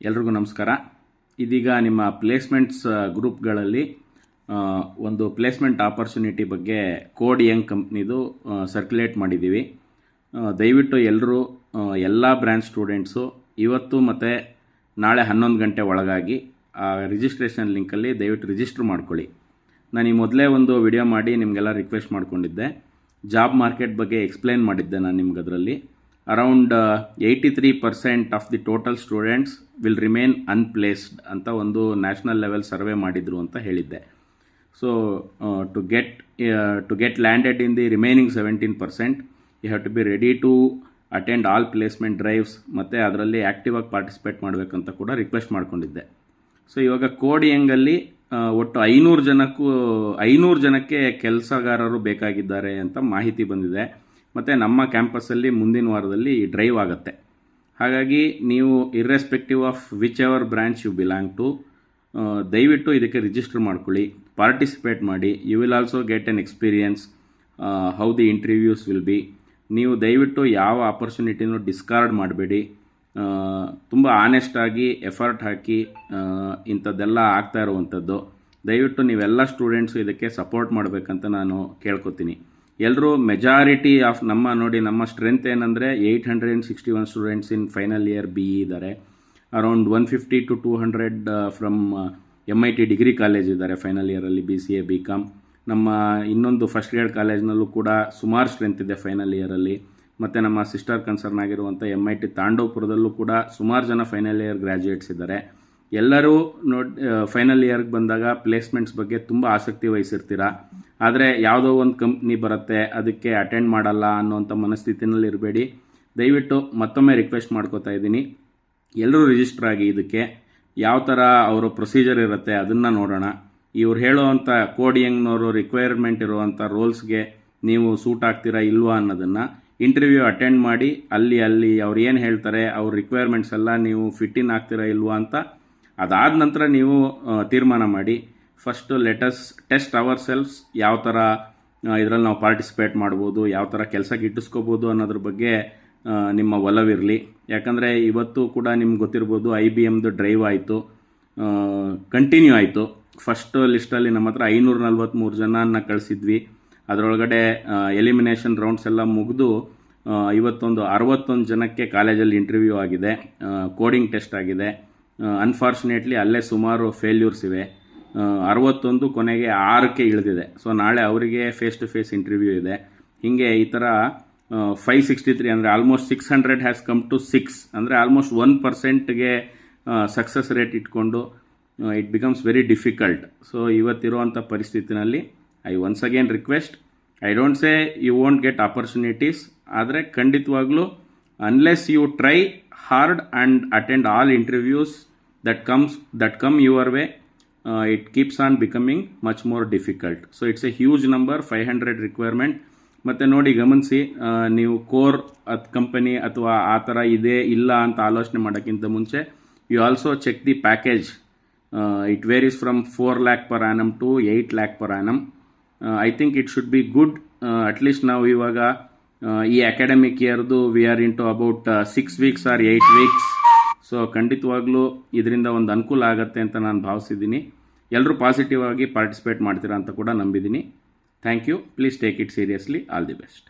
ಎಲ್ರಿಗೂ ನಮಸ್ಕಾರ. ಇದೀಗ ನಿಮ್ಮ ಪ್ಲೇಸ್ಮೆಂಟ್ಸ್ ಗ್ರೂಪ್ಗಳಲ್ಲಿ ಒಂದು ಪ್ಲೇಸ್ಮೆಂಟ್ ಆಪರ್ಚುನಿಟಿ ಬಗ್ಗೆ ಕೋಡ್ ಯಂಗ್ ಕಂಪ್ನಿದು ಸರ್ಕ್ಯುಲೇಟ್ ಮಾಡಿದ್ದೀವಿ. ದಯವಿಟ್ಟು ಎಲ್ಲರೂ ಎಲ್ಲ ಬ್ರಾಂಚ್ ಸ್ಟೂಡೆಂಟ್ಸು ಇವತ್ತು ಮತ್ತು ನಾಳೆ 11 ಗಂಟೆ ಒಳಗಾಗಿ ಆ ರಿಜಿಸ್ಟ್ರೇಷನ್ ಲಿಂಕಲ್ಲಿ ದಯವಿಟ್ಟು ರಿಜಿಸ್ಟ್ರ್ ಮಾಡ್ಕೊಳ್ಳಿ. ನಾನು ಈ ಮೊದಲೇ ಒಂದು ವಿಡಿಯೋ ಮಾಡಿ ನಿಮಗೆಲ್ಲ ರಿಕ್ವೆಸ್ಟ್ ಮಾಡ್ಕೊಂಡಿದ್ದೆ. ಜಾಬ್ ಮಾರ್ಕೆಟ್ ಬಗ್ಗೆ ಎಕ್ಸ್ಪ್ಲೇನ್ ಮಾಡಿದ್ದೆ ನಾನು ನಿಮ್ಗೆ. ಅದರಲ್ಲಿ around 83% of the total students will remain unplaced ಅಂತ ಒಂದು ನ್ಯಾಷನಲ್ ಲೆವೆಲ್ ಸರ್ವೆ ಮಾಡಿದರು ಅಂತ ಹೇಳಿದ್ದೆ. So to get landed in the remaining 17%, you have to be ready to attend all placement drives ಮತ್ತು ಅದರಲ್ಲಿ ಆ್ಯಕ್ಟಿವಾಗಿ ಪಾರ್ಟಿಸಿಪೇಟ್ ಮಾಡಬೇಕಂತ ಕೂಡ ರಿಕ್ವೆಸ್ಟ್ ಮಾಡ್ಕೊಂಡಿದ್ದೆ. ಸೊ ಇವಾಗ ಕೋಡ್ ಯಂಗಲ್ಲಿ ಒಟ್ಟು 500 ಜನಕ್ಕೆ ಕೆಲಸಗಾರರು ಬೇಕಾಗಿದ್ದಾರೆ ಅಂತ ಮಾಹಿತಿ ಬಂದಿದೆ. ಮತ್ತು ನಮ್ಮ ಕ್ಯಾಂಪಸ್ಸಲ್ಲಿ ಮುಂದಿನ ವಾರದಲ್ಲಿ ಡ್ರೈವ್ ಆಗುತ್ತೆ. ಹಾಗಾಗಿ ನೀವು irrespective of whichever branch you belong to, ದಯವಿಟ್ಟು ಇದಕ್ಕೆ ರಿಜಿಸ್ಟರ್ ಮಾಡ್ಕೊಳ್ಳಿ, ಪಾರ್ಟಿಸಿಪೇಟ್ ಮಾಡಿ. You will also get an experience how the interviews will be. ನೀವು ದಯವಿಟ್ಟು ಯಾವ ಆಪರ್ಚುನಿಟಿನೂ ಡಿಸ್ಕಾರ್ಡ್ ಮಾಡಬೇಡಿ. ತುಂಬ ಆನೆಸ್ಟಾಗಿ ಎಫರ್ಟ್ ಹಾಕಿ ಇಂಥದ್ದೆಲ್ಲ ಆಗ್ತಾ ಇರುವಂಥದ್ದು. ದಯವಿಟ್ಟು ನೀವೆಲ್ಲ ಸ್ಟೂಡೆಂಟ್ಸು ಇದಕ್ಕೆ ಸಪೋರ್ಟ್ ಮಾಡಬೇಕಂತ ನಾನು ಕೇಳ್ಕೊತೀನಿ. ಎಲ್ಲರೂ ಮೆಜಾರಿಟಿ ಆಫ್ ನಮ್ಮ ಸ್ಟ್ರೆಂತ್ ಏನಂದರೆ 861 students in final year BE ಇದ್ದಾರೆ. Around 150 to 200 from MIT degree college ಇದ್ದಾರೆ ಫೈನಲ್ ಇಯರಲ್ಲಿ, BCA BCom. ನಮ್ಮ ಇನ್ನೊಂದು ಫಸ್ಟ್ ಗ್ರೇಡ್ ಕಾಲೇಜ್ನಲ್ಲೂ ಕೂಡ ಸುಮಾರು ಸ್ಟ್ರೆಂತ್ ಇದೆ ಫೈನಲ್ ಇಯರಲ್ಲಿ. ಮತ್ತು ನಮ್ಮ ಸಿಸ್ಟರ್ ಕನ್ಸರ್ನ್ ಆಗಿರುವಂಥ MIT ತಾಂಡವಪುರದಲ್ಲೂ ಕೂಡ ಸುಮಾರು ಜನ ಫೈನಲ್ ಇಯರ್ ಗ್ರ್ಯಾಜುಯೇಟ್ಸ್ ಇದ್ದಾರೆ. ಎಲ್ಲರೂ ಫೈನಲ್ ಇಯರ್ಗೆ ಬಂದಾಗ ಪ್ಲೇಸ್ಮೆಂಟ್ಸ್ ಬಗ್ಗೆ ತುಂಬ ಆಸಕ್ತಿ ವಹಿಸಿರ್ತೀರ. ಆದರೆ ಯಾವುದೋ ಒಂದು ಕಂಪ್ನಿ ಬರುತ್ತೆ, ಅದಕ್ಕೆ ಅಟೆಂಡ್ ಮಾಡಲ್ಲ ಅನ್ನೋವಂಥ ಮನಸ್ಥಿತಿನಲ್ಲಿ ಇರಬೇಡಿ. ದಯವಿಟ್ಟು ಮತ್ತೊಮ್ಮೆ ರಿಕ್ವೆಸ್ಟ್ ಮಾಡ್ಕೋತಾ ಇದ್ದೀನಿ, ಎಲ್ಲರೂ ರಿಜಿಸ್ಟರ್ ಆಗಿ. ಇದಕ್ಕೆ ಯಾವ ಥರ ಅವರ ಪ್ರೊಸೀಜರ್ ಇರುತ್ತೆ ಅದನ್ನು ನೋಡೋಣ. ಇವ್ರು ಹೇಳೋವಂಥ ಕೋಡ್ ಯಂಗ್ನವರು ರಿಕ್ವೈರ್ಮೆಂಟ್ ಇರುವಂಥ ರೋಲ್ಸ್ಗೆ ನೀವು ಸೂಟ್ ಆಗ್ತೀರಾ ಇಲ್ವಾ ಅನ್ನೋದನ್ನು ಇಂಟರ್ವ್ಯೂ ಅಟೆಂಡ್ ಮಾಡಿ ಅಲ್ಲಿ ಅವ್ರು ಏನು ಹೇಳ್ತಾರೆ, ಅವ್ರ ರಿಕ್ವೈರ್ಮೆಂಟ್ಸ್ ಎಲ್ಲ ನೀವು ಫಿಟ್ ಇನ್ ಆಗ್ತೀರಾ ಇಲ್ವಾ ಅಂತ ಅದಾದ ನಂತರ ನೀವು ತೀರ್ಮಾನ ಮಾಡಿ. First let's test ourselves, ಯಾವ ಥರ ಇದರಲ್ಲಿ ನಾವು ಪಾರ್ಟಿಸಿಪೇಟ್ ಮಾಡ್ಬೋದು, ಯಾವ ಥರ ಕೆಲಸಕ್ಕೆ ಇಟ್ಟಿಸ್ಕೋಬೋದು ಅನ್ನೋದ್ರ ಬಗ್ಗೆ ನಿಮ್ಮ ಒಲವಿರಲಿ. ಯಾಕಂದರೆ ಇವತ್ತು ಕೂಡ ನಿಮ್ಗೆ ಗೊತ್ತಿರ್ಬೋದು, IBMದು ಡ್ರೈವ್ ಆಯಿತು, ಕಂಟಿನ್ಯೂ ಆಯಿತು. ಫಸ್ಟ್ ಲಿಸ್ಟಲ್ಲಿ ನಮ್ಮ ಹತ್ರ 543 ಜನನ ಕಳಿಸಿದ್ವಿ. ಅದರೊಳಗಡೆ ಎಲಿಮಿನೇಷನ್ ರೌಂಡ್ಸ್ ಎಲ್ಲ ಮುಗಿದು ಇವತ್ತೊಂದು 61 ಜನಕ್ಕೆ ಕಾಲೇಜಲ್ಲಿ ಇಂಟರ್ವ್ಯೂ ಆಗಿದೆ, ಕೋಡಿಂಗ್ ಟೆಸ್ಟ್ ಆಗಿದೆ. ಅನ್ಫಾರ್ಚುನೇಟ್ಲಿ ಅಲ್ಲೇ ಸುಮಾರು ಫೇಲ್ಯೂರ್ಸ್ ಇವೆ. 61 ಕೊನೆಗೆ 6ಕ್ಕೆ ಇಳಿದಿದೆ. ಸೊ ನಾಳೆ ಅವರಿಗೆ ಫೇಸ್ ಟು ಫೇಸ್ ಇಂಟರ್ವ್ಯೂ ಇದೆ. ಹೀಗೆ ಈ ಥರ 563 ಅಂದರೆ ಆಲ್ಮೋಸ್ಟ್ 600 ಹ್ಯಾಸ್ ಕಮ್ ಟು 6, ಅಂದರೆ ಆಲ್ಮೋಸ್ಟ್ 1%ಗೆ ಸಕ್ಸಸ್ ರೇಟ್ ಇಟ್ಕೊಂಡು it becomes very difficult. So ಇವತ್ತಿರುವಂಥ ಪರಿಸ್ಥಿತಿನಲ್ಲಿ I once again request, I don't say you won't get opportunities, ಆದರೆ ಖಂಡಿತವಾಗ್ಲೂ unless you try hard and attend all interviews that come your way, it keeps on becoming much more difficult. So it's a huge number, 500 requirement. ಮತ್ತು ನೋಡಿ ಗಮನಿಸಿ, ನೀವು core company ಅಥವಾ ಆ ಥರ ಇದೆ ಇಲ್ಲ ಅಂತ ಆಲೋಚನೆ ಮಾಡೋಕ್ಕಿಂತ ಮುಂಚೆ you also check the package. It varies from 4 lakh per annum to 8 lakh per annum. I think it should be good. At least ನಾವು ಇವಾಗ ಈ ಅಕಾಡೆಮಿಕ್ ಇಯರ್ದು we are into about 6 weeks or 8 weeks. So ಖಂಡಿತವಾಗ್ಲೂ ಇದರಿಂದ ಒಂದು ಅನುಕೂಲ ಆಗುತ್ತೆ ಅಂತ ನಾನು ಭಾವಿಸಿದ್ದೀನಿ. ಎಲ್ಲರೂ ಪಾಸಿಟಿವ್ ಆಗಿ ಪಾರ್ಟಿಸಿಪೇಟ್ ಮಾಡ್ತೀರಾ ಅಂತ ಕೂಡ ನಂಬಿದ್ದೀನಿ. Thank you. Please take it seriously. All the best.